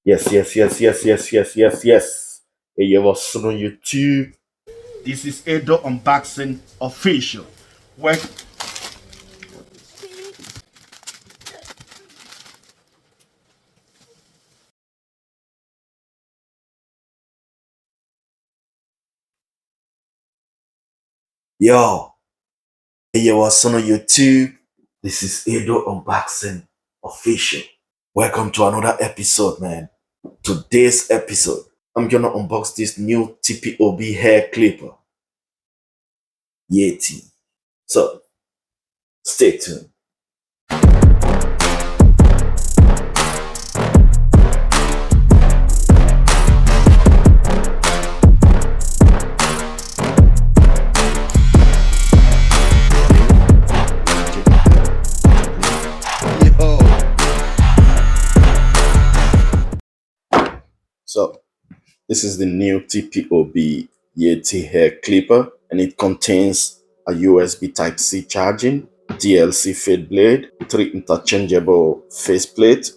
Yes. Hey, you was on YouTube. This is Edo Unboxing Official. Where Yo, hey, you was on YouTube. This is Edo Unboxing Official. Welcome to another episode, man. Today's episode, I'm gonna unbox this new TPOB hair clipper, Yeti. So, stay tuned. So, this is the new TPOB Yeti hair clipper, and it contains a USB Type-C charging, DLC fade blade, 3 interchangeable faceplate,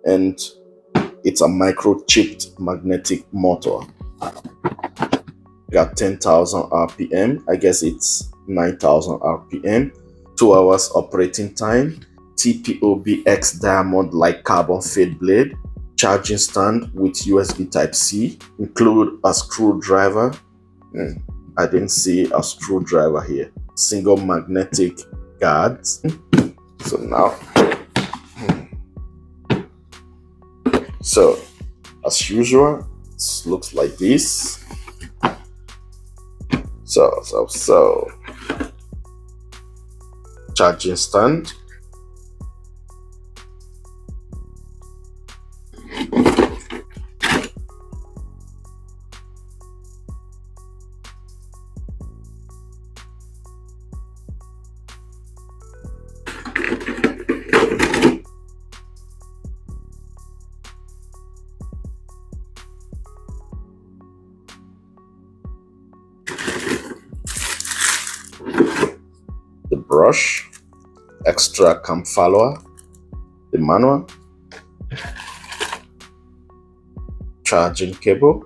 and it's a microchipped magnetic motor. Got 10,000 RPM. I guess it's 9,000 RPM. 2 hours operating time. TPOB X diamond like carbon fade blade. Charging stand with USB Type-C. Include a screwdriver. I didn't see a screwdriver here. Single magnetic guards. So now, so as usual, it looks like this. So charging stand. The brush, extra cam follower, the manual, charging cable,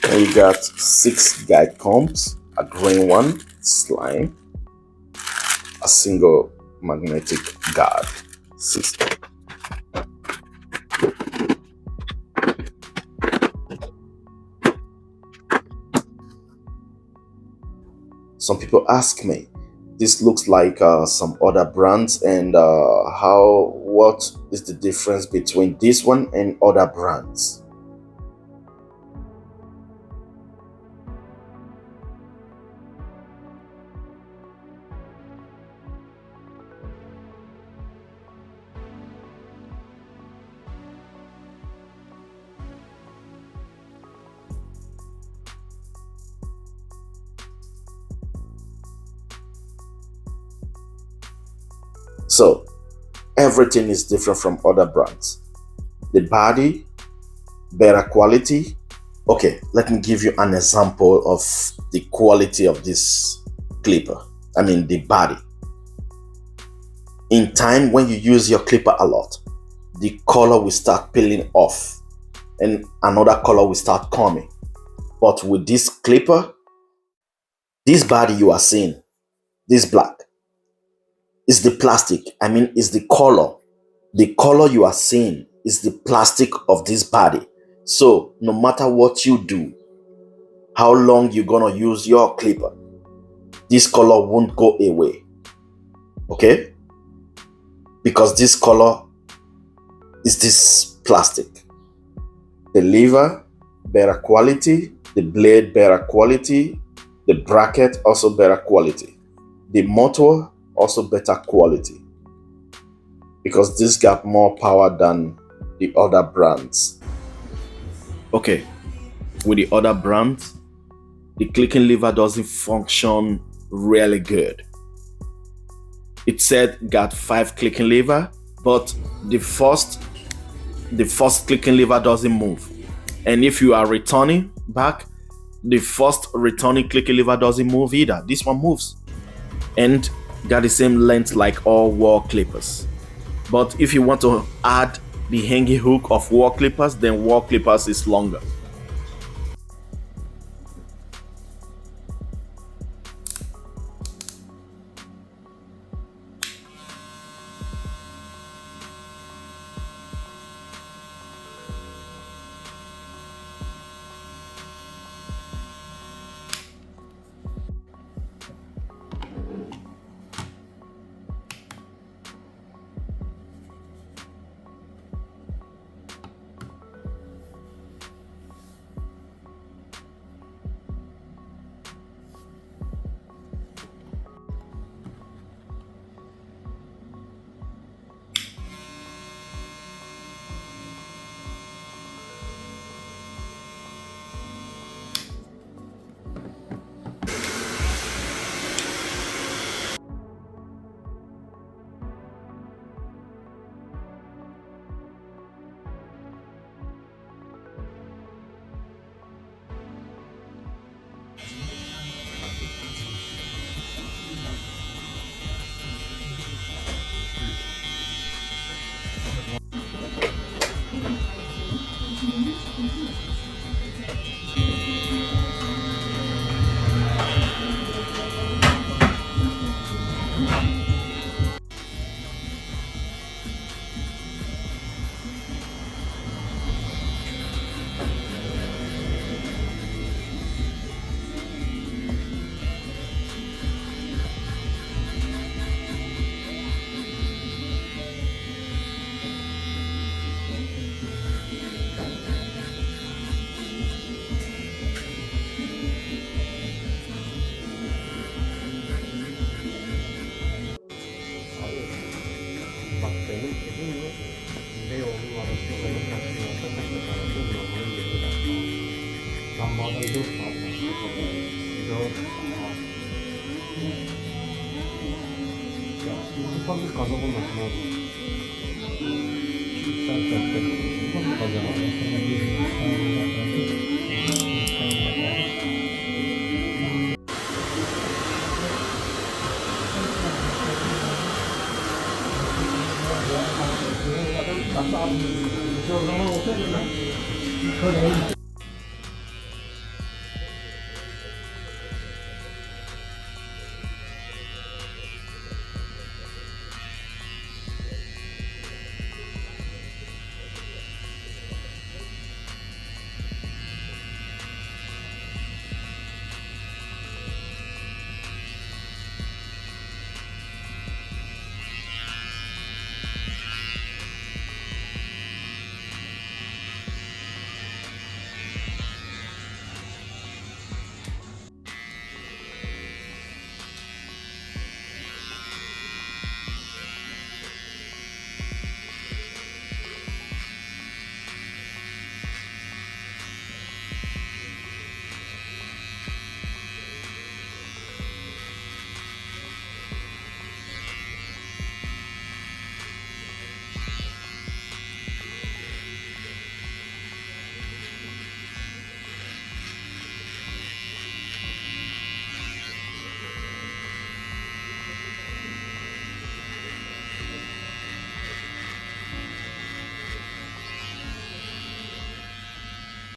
and we got 6 guide combs, a green one, slime, a single magnetic guard system. Some people ask me, this looks like some other brands, and what is the difference between this one and other brands? So everything is different from other brands. The body, better quality. Okay, let me give you an example of the quality of this clipper. I mean the body. In time, when you use your clipper a lot, the color will start peeling off and another color will start coming. But with this clipper, this body you are seeing, this black, is the plastic. I mean, is the color. The color you are seeing is the plastic of this body. So no matter what you do, how long you're gonna use your clipper, this color won't go away. Okay? Because this color is this plastic. The lever, better quality. The blade, better quality. The bracket, also better quality. The motor, also better quality, because this got more power than the other brands. Okay, with the other brands, the clicking lever doesn't function really good. It said got 5 clicking lever, but the first clicking lever doesn't move. And if you are returning back, the first returning clicking lever doesn't move either. This one moves. And got the same length like all wall clippers. But if you want to add the hanging hook of wall clippers, then wall clippers is longer. Bak benim evimle Beyoğlu'nun arası benim maksimumda kaç dakika arası normalde 20 dakika. Ben bazen 4 saat başlıyorum. 4 saat. Ya ufak bir kaza olmasın abi. Sen ufak bir kaza var.